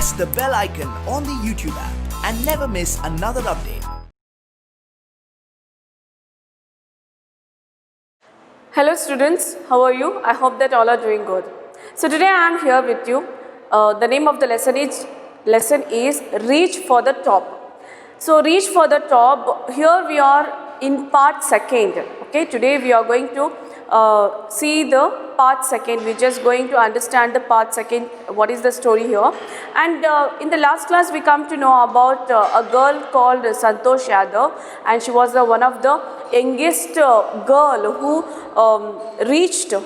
press the bell icon on the YouTube app and never miss another update. Hello students, how are you? I hope that all are doing good. So today I am here with you. The name of the lesson is Reach for the Top. So reach for the top, here we are in part second. Okay, today we are going to see the part second. We're just going to understand the part second, what is the story here. And in the last class we come to know about a girl called Santosh Yadav, and she was one of the youngest girl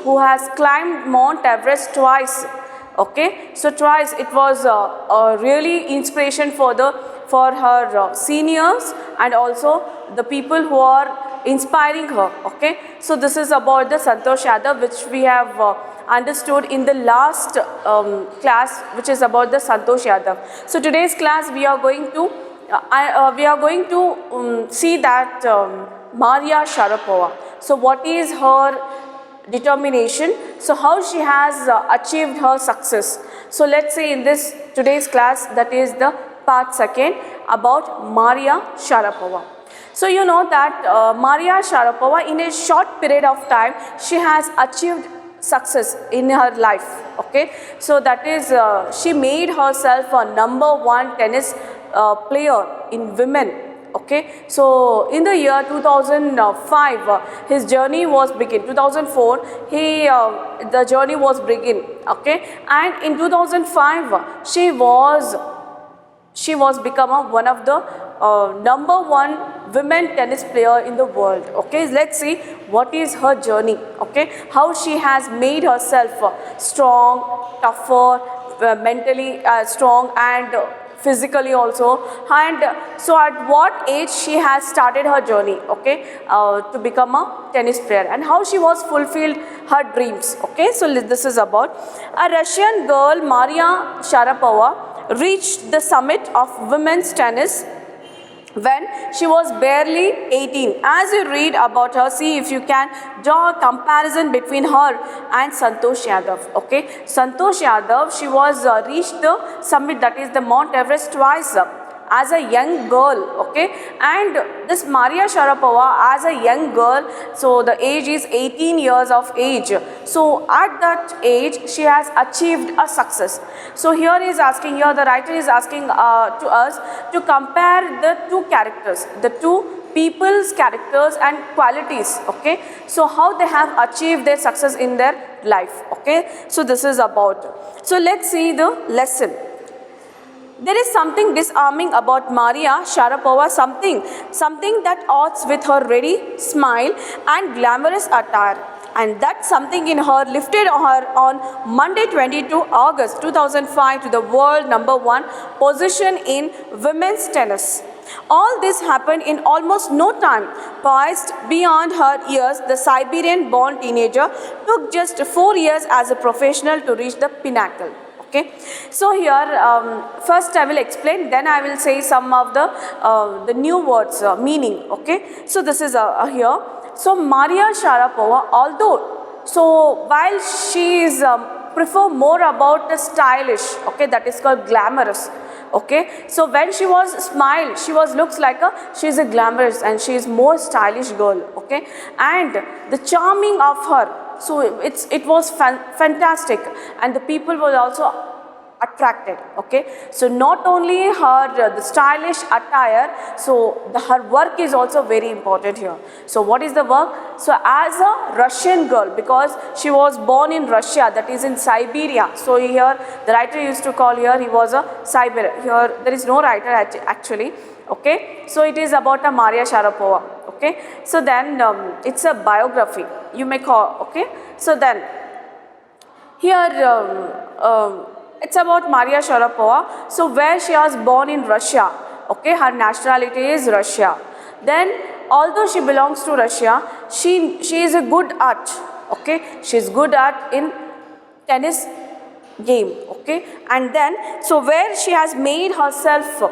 who has climbed Mount Everest twice. Okay, so twice. It was a really inspiration for her seniors and also the people who are inspiring her. Okay, so this is about the Santosh Yadav, which we have understood in the last class, which is about the Santosh Yadav. So today's class we are going to see that Maria Sharapova. So what is her determination? So how she has achieved her success. So let's say in this today's class, that is the part second about Maria Sharapova. So you know that Maria Sharapova, in a short period of time, she has achieved success in her life. Okay, so that is she made herself a #1 tennis player in women. Okay, so in the year 2005, his journey was begin. 2004, the journey was begin. Okay, and in 2005, she was become one of the #1 women tennis player in the world. Okay, let's see what is her journey. Okay, how she has made herself strong, tougher, mentally strong, and physically also, and so at what age she has started her journey. Okay, to become a tennis player, and how she was fulfilled her dreams. Okay, so this is about a Russian girl, Maria Sharapova, reached the summit of women's tennis when she was barely 18. As you read about her, see if you can draw a comparison between her and Santosh Yadav. Okay, Santosh Yadav, she was reached the summit, that is the Mount Everest, twice as a young girl. Okay, and this Maria Sharapova, as a young girl, so the age is 18 years of age. So at that age she has achieved a success. So here the writer is asking to us to compare the two characters, the two people's characters and qualities. Okay, so how they have achieved their success in their life. Okay, so this is about. So let's see the lesson. There is something disarming about Maria Sharapova, something that odds with her ready smile and glamorous attire. And that something in her lifted her on Monday 22 August 2005 to the world #1 position in women's tennis. All this happened in almost no time. Poised beyond her years, the Siberian-born teenager took just 4 years as a professional to reach the pinnacle. Okay, so here first I will explain, then I will say some of the new words meaning. Okay, so this is here. So Maria Sharapova, while she is prefer more about the stylish, okay, that is called glamorous. Okay, so when she was smile, she looks like she is a glamorous and she is more stylish girl. Okay, and the charming of her, so it was fantastic, and the people were also attracted. Okay, so not only the stylish attire, so her work is also very important here. So what is the work? So as a Russian girl, because she was born in Russia, that is in Siberia. So here the writer used to call here he was a Siberian. Here there is no writer actually. Okay, so it is about a Maria Sharapova. Okay, so then it's a biography, you may call. Okay, so then here it's about Maria Sharapova. So where she was born in Russia. Okay, her nationality is Russia. Then although she belongs to Russia, she is a good at. Okay, she is good at in tennis game. Okay, and then so where she has made herself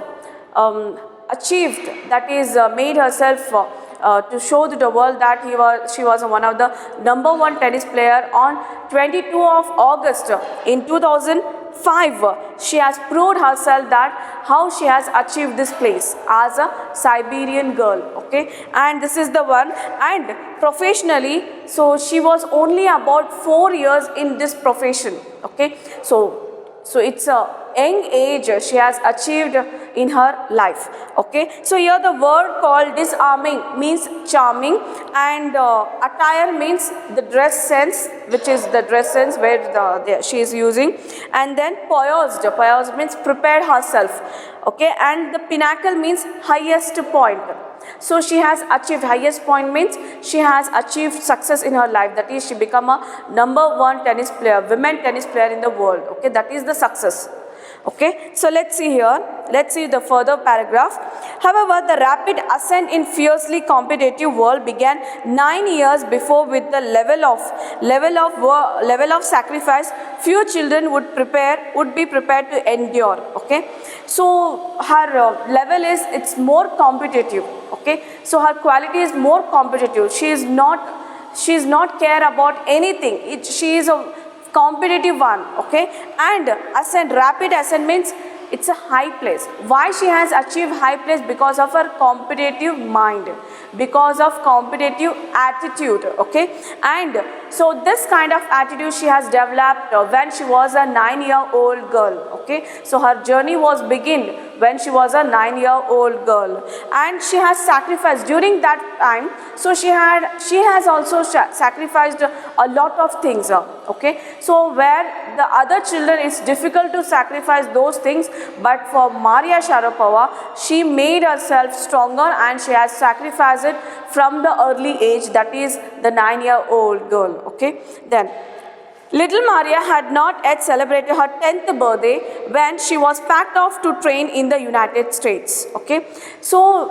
achieved, that is made herself to show to the world that she was one of the #1 tennis player on 22 of August in 2000 5, she has proved herself that how she has achieved this place as a Siberian girl. Okay, and this is the one. And professionally, so she was only about 4 years in this profession. Okay, so it's a young age she has achieved in her life. Okay, so here the word called disarming means charming, and attire means the dress sense, which is the dress sense where she is using. And then poised means prepared herself. Okay, and the pinnacle means highest point. So she has achieved highest point means she has achieved success in her life. That is, she become a #1 tennis player, women tennis player in the world. Okay, that is the success. Okay, so let's see here. Let's see the further paragraph. However, the rapid ascent in fiercely competitive world began 9 years before with the level of sacrifice few children would be prepared to endure. Okay, so her level is it's more competitive. Okay, so her quality is more competitive. She is not care about anything. She is a competitive one. Okay, and rapid ascent means it's a high place. Why she has achieved high place? Because of her competitive mind, because of competitive attitude. Okay, and so this kind of attitude she has developed when she was a 9-year-old girl. Okay, so her journey was begin when she was a 9-year-old girl, and she has sacrificed during that time. So she has also sacrificed a lot of things. Okay, so where the other children it's difficult to sacrifice those things, but for Maria Sharapova, she made herself stronger and she has sacrificed it from the early age, that is the 9-year-old girl. Okay, then little Maria had not yet celebrated her 10th birthday when she was packed off to train in the United States. Okay, so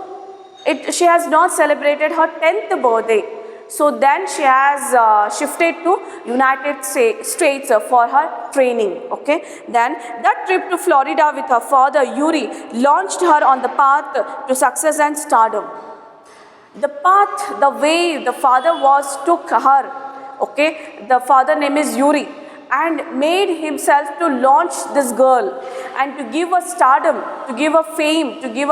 she has not celebrated her 10th birthday. So then she has shifted to United States for her training. Okay, then that trip to Florida with her father Yuri launched her on the path to success and stardom. The way the father took her. Okay, the father name is Yuri, and made himself to launch this girl and to give her stardom, to give her fame, to give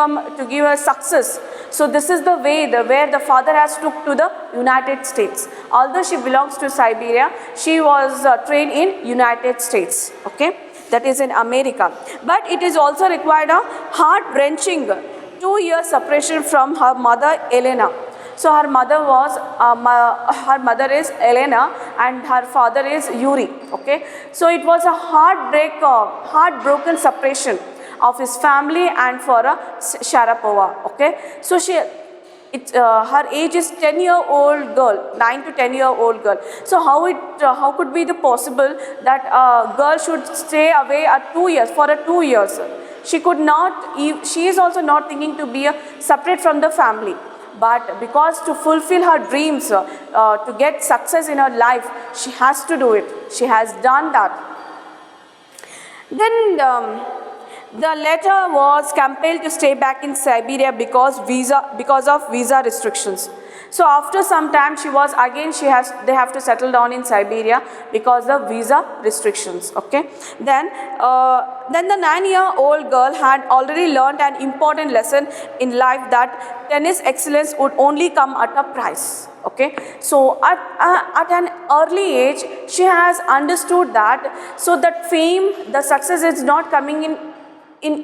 her success. So this is the way where the father has took to the United States. Although she belongs to Siberia, she was trained in United States. Okay, that is in America. But it is also required a heart-wrenching 2-year separation from her mother Elena. So her mother is Elena and her father is Yuri. Okay, so it was a heartbroken separation of his family and for Sharapova. Okay, so her age is 10-year-old girl, 9 to 10-year-old girl. So how could be the possible that a girl should stay away at 2 years for 2 years? She could not. She is also not thinking to be separate from the family. But because to fulfill her dreams, to get success in her life, she has to do it. She has done that. Then the latter was compelled to stay back in Siberia because of visa restrictions. So after some time they have to settle down in Siberia because of visa restrictions. Okay, then the 9-year-old girl had already learned an important lesson in life, that tennis excellence would only come at a price. Okay, so at an early age she has understood that, so that fame, the success is not coming in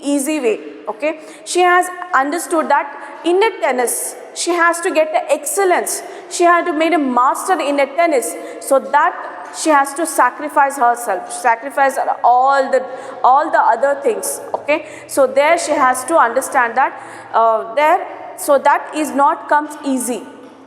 easy way. Okay, she has understood that in a tennis she has to get the excellence, she had to make a master in a tennis, so that she has to sacrifice herself, sacrifice all the other things. Okay, so there she has to understand that so that is not comes easy.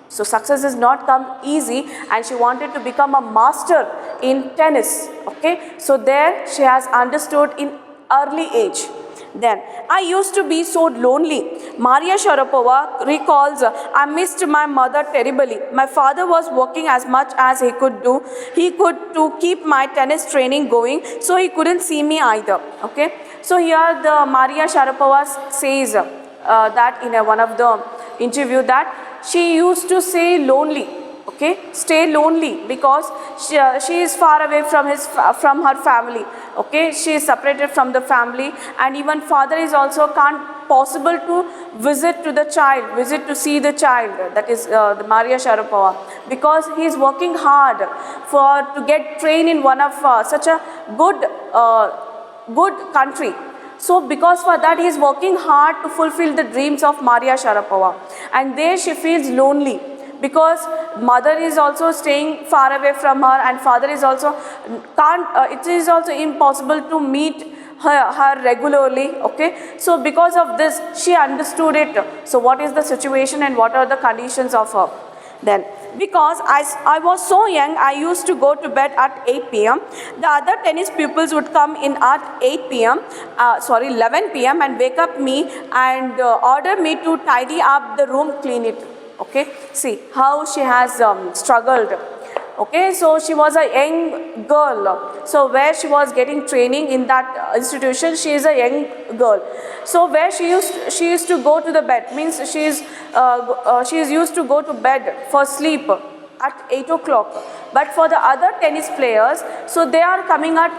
So success is not come easy, and she wanted to become a master in tennis. Okay, so there she has understood in early age. Then, I used to be so lonely. Maria Sharapova recalls, I missed my mother terribly. My father was working as much as he could do. He could to keep my tennis training going, so he couldn't see me either. Okay, so here the Maria Sharapova says that in one of the interview that she used to say lonely. okay, stay lonely because she is far away from her family, okay, she is separated from the family, and even father is also can't possible to visit to see the child, that is the Maria Sharapova, because he is working hard to get trained in one of such a good country. So because for that he is working hard to fulfill the dreams of Maria Sharapova, and there she feels lonely because mother is also staying far away from her, and father is also it is also impossible to meet her regularly, okay. So because of this she understood it, so what is the situation and what are the conditions of her. Then because I was so young, I used to go to bed at 8 p.m. The other tennis pupils would come in at 8 p.m. 11 p.m. and wake up me and order me to tidy up the room, clean it. Okay, see how she has struggled. Okay, so she was a young girl. So where she was getting training in that institution, she is a young girl. So where she used to go to the bed, means she is used to go to bed for sleep at 8 o'clock. But for the other tennis players, so they are coming at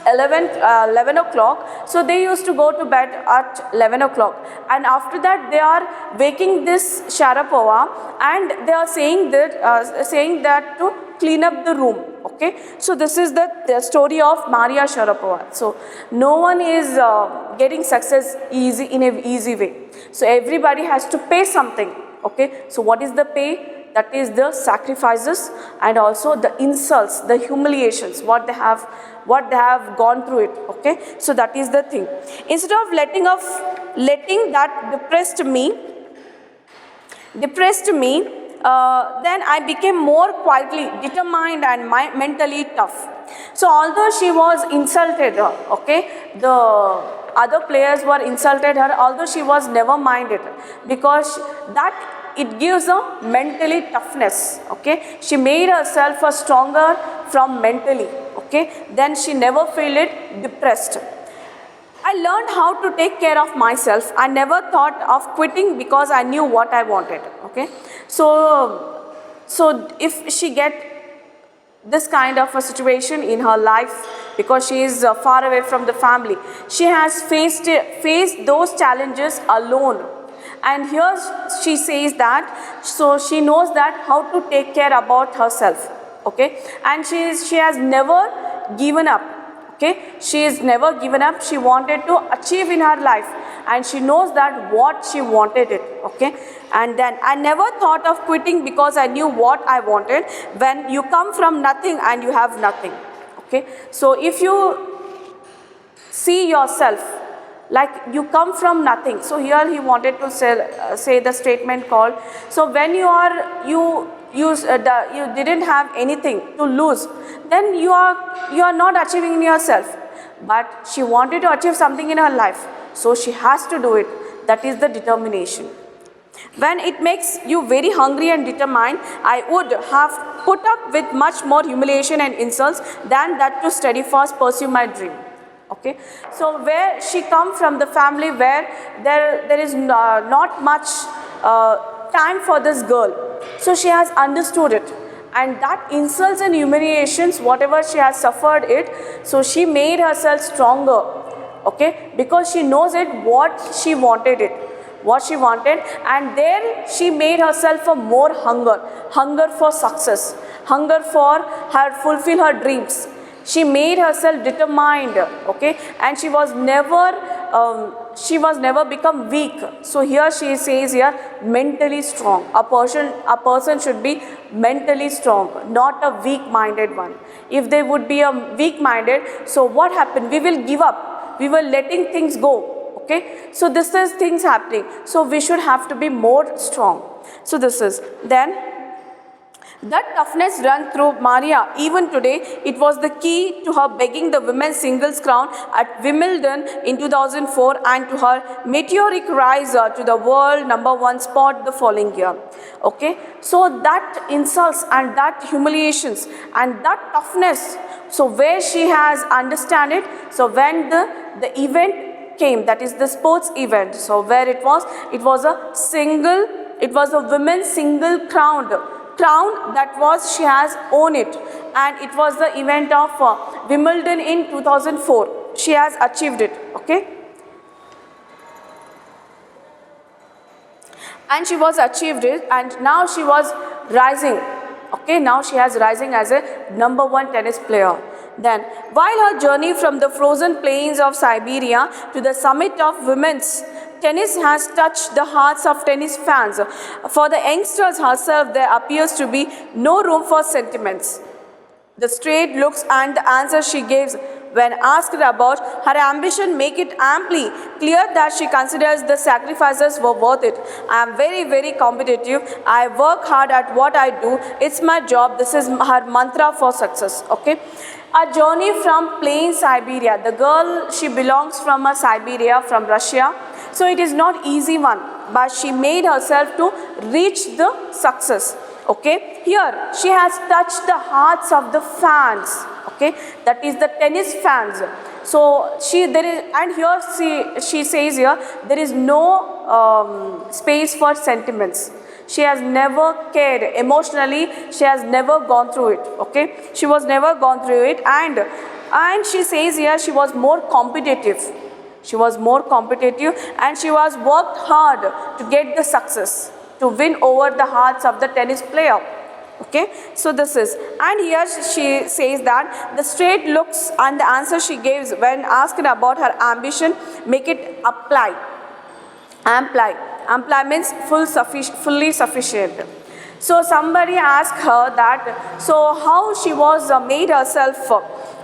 11 o'clock, so they used to go to bed at 11 o'clock, and after that they are waking this Sharapova and they are saying that to clean up the room. Okay, so this is the story of Maria Sharapova. So no one is getting success in an easy way, so everybody has to pay something. Okay, so what is the pay? That is the sacrifices and also the insults, the humiliations, what they have gone through it. Okay, so that is the thing. Instead of letting that depressed me, then I became more quietly determined and mentally tough. So although she was insulted, okay, the other players were insulted her, although she was never minded, because that it gives a mentally toughness. Okay, she made herself a stronger from mentally. Okay, then she never felt it depressed. I learned how to take care of myself. I never thought of quitting because I knew what I wanted. Okay, so if she get this kind of a situation in her life, because she is far away from the family, she has faced those challenges alone. And here she says that, so she knows that how to take care about herself. Okay, and she has never given up. Okay, she has never given up. She wanted to achieve in her life, and she knows that what she wanted it. Okay, and then I never thought of quitting because I knew what I wanted. When you come from nothing and you have nothing. Okay, so if you see yourself like you come from nothing, so here he wanted to say the statement called, so when you didn't have anything to lose, then you are not achieving in yourself. But she wanted to achieve something in her life, so she has to do it. That is the determination. When it makes you very hungry and determined, I would have put up with much more humiliation and insults than that to steadfast pursue my dream. Okay, so where she come from the family where there is not much time for this girl, so she has understood it, and that insults and humiliations, whatever she has suffered it, so she made herself stronger. Okay, because she knows it what she wanted, and then she made herself a more hunger for success, hunger for her fulfill her dreams. She made herself determined. Okay, and she was never become weak. So here she says here, mentally strong. A person should be mentally strong, not a weak-minded one. If they would be a weak-minded, so what happened? We will give up. We were letting things go. Okay, so this is things happening. So we should have to be more strong. So this is then. That toughness ran through Maria even today. It was the key to her begging the women's singles crown at Wimbledon in 2004 and to her meteoric rise to the world #1 spot the following year. Okay, so that insults and that humiliations and that toughness, so where she has understand it, so when the event came, that is the sports event, so where it was a women's single crowned crown that was, she has won it, and it was the event of Wimbledon in 2004. She has achieved it, okay. And she was achieved it, and now she was rising, okay. Now she has rising as a number one tennis player. Then, while her journey from the frozen plains of Siberia to the summit of women's tennis has touched the hearts of tennis fans, for the youngsters herself there appears to be no room for sentiments. The straight looks and the answers she gives when asked about her ambition make it amply clear that she considers the sacrifices were worth it. I am very, very competitive. I work hard at what I do. It's my job. This is her mantra for success. Okay. A journey from plain Siberia. The girl, she belongs from a Siberia, from Russia. So it is not easy one, but she made herself to reach the success. Okay, here she has touched the hearts of the fans. Okay, that is the tennis fans. So there is, and here she says here there is no space for sentiments. She has never cared emotionally. She has never gone through it. Okay, she was never gone through it, and she says here she was more competitive. She was more competitive, and she was worked hard to get the success, to win over the hearts of the tennis player. Okay, so this is, and here she says that the straight looks and the answer she gives when asked about her ambition make it apply. Apply means fully sufficient. So somebody asked her that, so how she was made herself,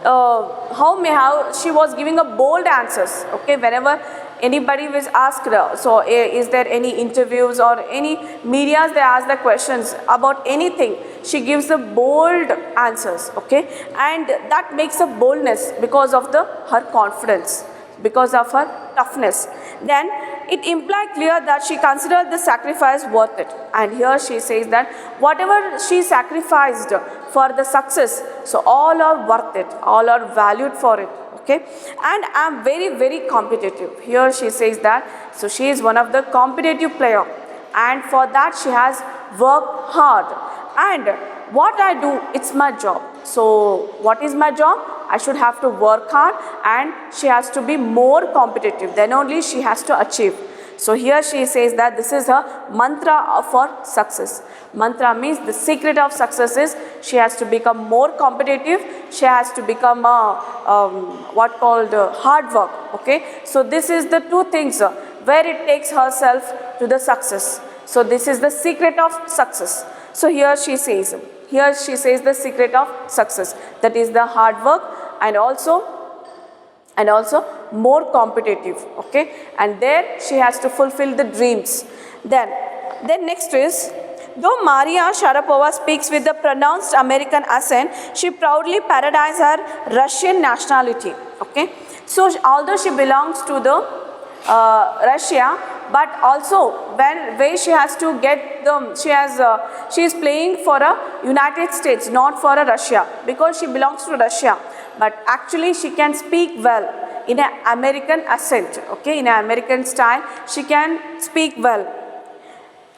how she was giving a bold answers. Okay, whenever anybody was asked her, so is there any interviews or any medias they ask the questions about anything, she gives the bold answers. Okay, and that makes a boldness because of her confidence, because of her toughness. Then it implies clear that she considered the sacrifice worth it. And here she says that whatever she sacrificed for the success, so all are worth it, all are valued for it. Okay, and I am very, very competitive. Here she says that, so she is one of the competitive player, and for that she has worked hard. And what I do, it's my job. So what is my job? I should have to work hard, and she has to be more competitive. Then only she has to achieve. So here she says that this is her mantra for success. Mantra means the secret of success is she has to become more competitive. She has to become what called hard work. Okay. So this is the two things where it takes herself to the success. So this is the secret of success. So here she says the secret of success, that is the hard work and also more competitive. Okay, and there she has to fulfill the dreams. Then next is, though Maria Sharapova speaks with the pronounced American accent, she proudly parodies her Russian nationality. Okay, so although she belongs to the Russia, but also where she has to get she is playing for a United States, not for a Russia, because she belongs to Russia, but actually she can speak well in an American accent. Okay, in an American style she can speak well.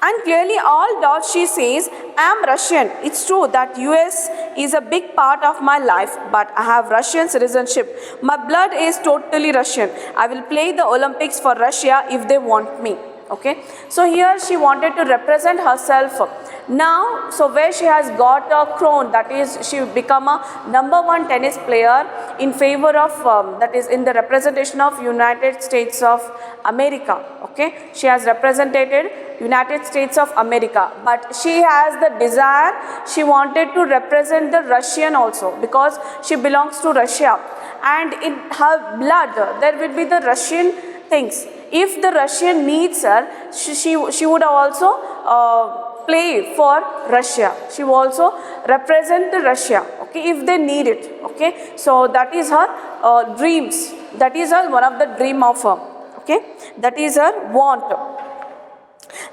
And clearly all doubts she says, I am Russian. It's true that US is a big part of my life, but I have Russian citizenship. My blood is totally Russian. I will play the Olympics for Russia if they want me. Okay, so here she wanted to represent herself. Now, so where she has got a crown, that is she become a #1 tennis player in favor of that is in the representation of United States of America. Okay, she has represented United States of America, but she has the desire, she wanted to represent the Russian also, because she belongs to Russia, and in her blood there will be the Russian things. If the Russian needs her, she would also play for Russia. She will also represent the Russia. Okay, if they need it. Okay, so that is her dreams. That is her one of the dream of her. Okay, that is her want.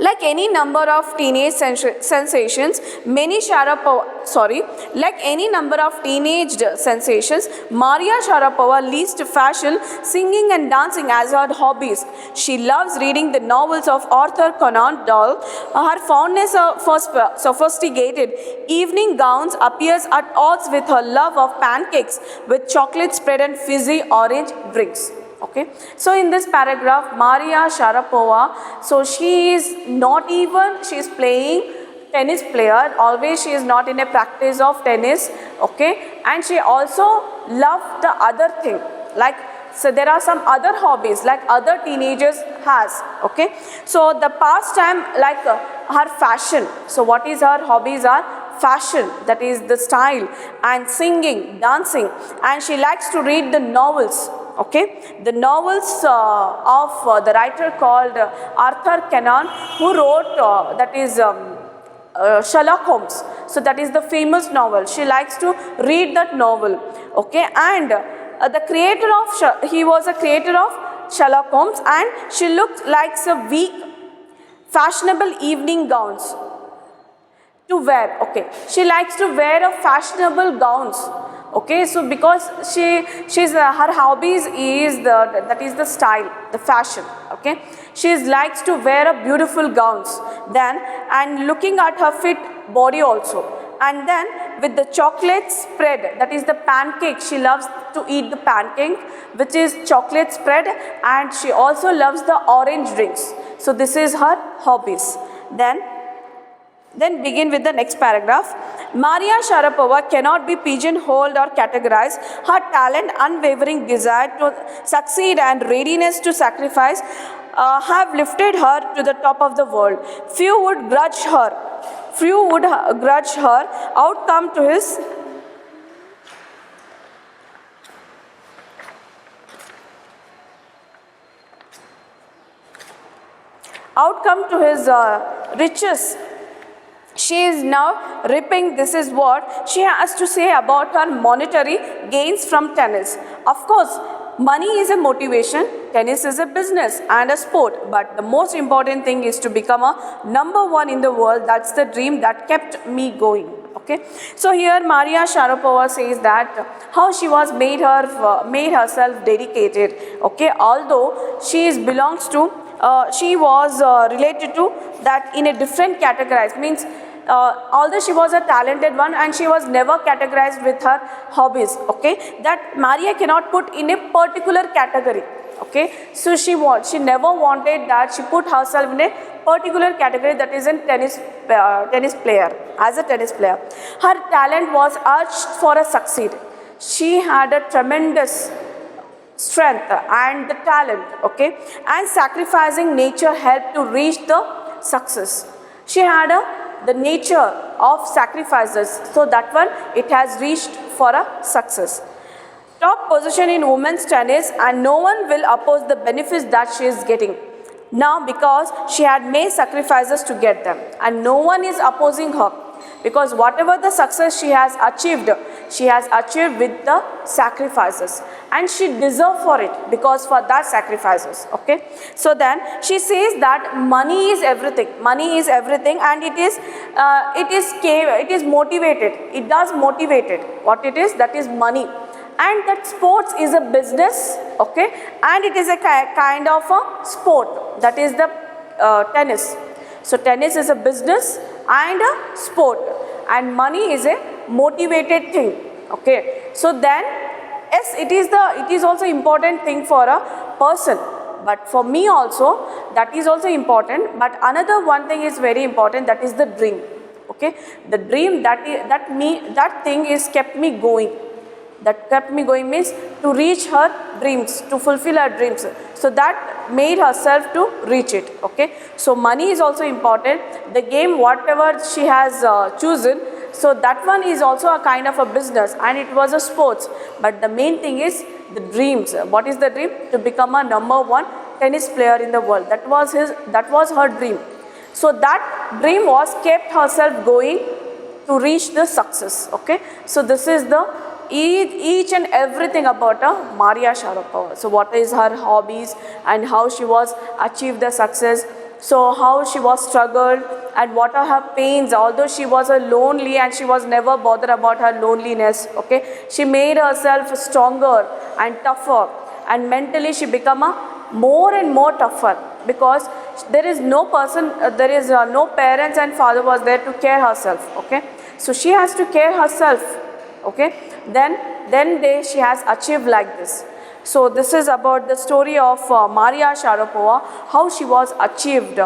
Like any number of teenage sensations, like any number of teenage sensations, Maria Sharapova leads to fashion, singing and dancing as her hobbies. She loves reading the novels of Arthur Conan Doyle. Her fondness for sophisticated evening gowns appears at odds with her love of pancakes with chocolate spread and fizzy orange drinks. Okay, so in this paragraph, Maria Sharapova, so she is not even, she is playing tennis player, always she is not in a practice of tennis, okay, and she also loved the other thing, like, so there are some other hobbies like other teenagers has, okay. So the pastime, like her fashion, so what is her hobbies are fashion, that is the style, and singing, dancing, and she likes to read the novels. Okay, the novels of the writer called Arthur Conan, who wrote that is Sherlock Holmes. So that is the famous novel. She likes to read that novel. Okay, and the creator of he was a creator of Sherlock Holmes, and she looked like a weak, fashionable evening gowns to wear. Okay, she likes to wear a fashionable gowns. Okay, so because she's her hobbies is that is the style, the fashion. Okay, she likes to wear a beautiful gowns, then and looking at her fit body also, and then with the chocolate spread, that is the pancake, she loves to eat the pancake which is chocolate spread, and she also loves the orange drinks. So this is her hobbies. Then begin with the next paragraph. Maria Sharapova cannot be pigeonholed or categorized. Her talent, unwavering desire to succeed and readiness to sacrifice have lifted her to the top of the world. Few would grudge her outcome to his riches. She is now reaping. This is what she has to say about her monetary gains from tennis. Of course, money is a motivation, tennis is a business and a sport, but the most important thing is to become a number one in the world. That's the dream that kept me going. Okay, so here Maria Sharapova says that how she was made herself dedicated. Okay, although she belongs to she was related to that in a different category, means although she was a talented one and she was never categorized with her hobbies, okay, that Maria cannot put in a particular category. Okay, so she never wanted that she put herself in a particular category, that is in tennis player, as a tennis player. Her talent was urged for a succeed. She had a tremendous strength and the talent, okay, and sacrificing nature helped to reach the success. She had the nature of sacrifices, so that one it has reached for a success. Top position in women's tennis, and no one will oppose the benefits that she is getting now, because she had made sacrifices to get them, and no one is opposing her, because whatever the success she has achieved with the sacrifices, and she deserved for it because for that sacrifices. Okay, so then she says that money is everything, and it is motivated, it does motivated, what it is, that is money, and that sports is a business, okay, and it is a kind of a sport, that is the tennis. So tennis is a business and a sport, and money is a motivated thing. Okay, so then yes, it is also important thing for a person, but for me also that is also important. But another one thing is very important, that is the dream. Okay, the dream that thing is kept me going. That kept me going means to reach her dreams, to fulfill her dreams. So that made herself to reach it. Okay, so money is also important. The game, whatever she has chosen, so that one is also a kind of a business, and it was a sports. But the main thing is the dreams. What is the dream? To become a number one tennis player in the world. That was her dream. So that dream was kept herself going to reach the success. Okay, so this is the each and everything about Maria Sharapova. So what is her hobbies and how she was achieved the success, So how she was struggled and what are her pains, although she was a lonely and she was never bothered about her loneliness, okay. She made herself stronger and tougher, and mentally she became a more and more tougher, because there is no person, there is no parents and father was there to care herself, okay. So she has to care herself, okay. Then she has achieved like this. So this is about the story of Maria Sharapova, how she was achieved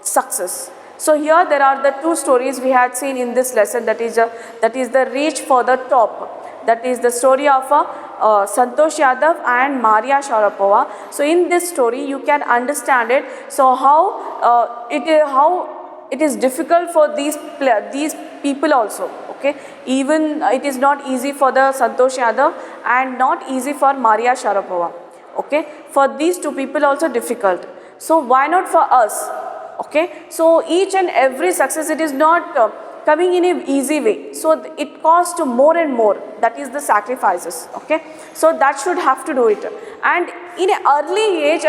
success. So here there are the two stories we had seen in this lesson, that is the reach for the top. That is the story of Santosh Yadav and Maria Sharapova. So in this story you can understand it. So how it is difficult for these people also. Okay, even it is not easy for the Santosh Yadav and not easy for Maria Sharapova. Okay, for these two people also difficult. So why not for us? Okay, so each and every success, it is not coming in an easy way. So it costs more and more. That is the sacrifices. Okay, so that should have to do it. And in an early age,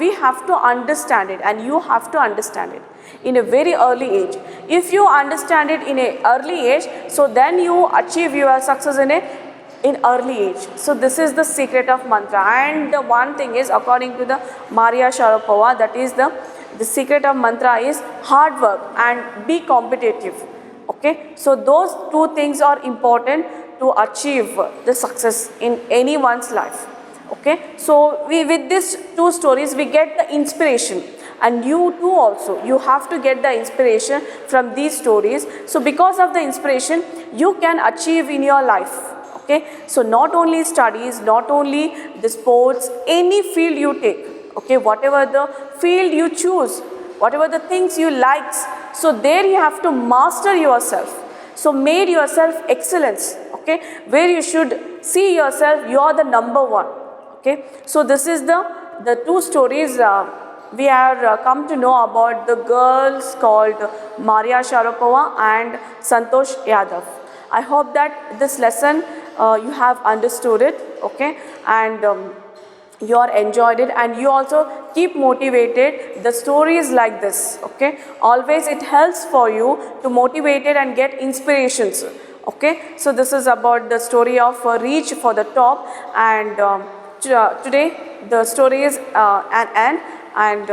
we have to understand it, and you have to understand it in a very early age. If you understand it in an early age, so then you achieve your success in early age. So this is the secret of mantra. And the one thing is, according to the Maria Sharapova, that is the secret of mantra is hard work and be competitive. Okay, so those two things are important to achieve the success in anyone's life. Okay, so with these two stories we get the inspiration, and you too also, you have to get the inspiration from these stories. So because of the inspiration, you can achieve in your life. Okay, so not only studies, not only the sports, any field you take, okay, whatever the field you choose, whatever the things you like, so there you have to master yourself. So made yourself excellence, okay, where you should see yourself, you are the number one. Okay, so this is the two stories we have come to know about the girls called Maria Sharapova and Santosh Yadav. I hope that this lesson you have understood it, okay, and you are enjoyed it, and you also keep motivated. The stories like this, okay, always it helps for you to motivate it and get inspirations. Okay, so this is about the story of reach for the top, and today the story is an end, and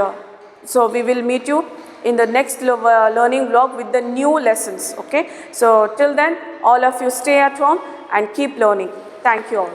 so we will meet you in the next learning vlog with the new lessons. Okay, so till then, all of you stay at home and keep learning. Thank you all.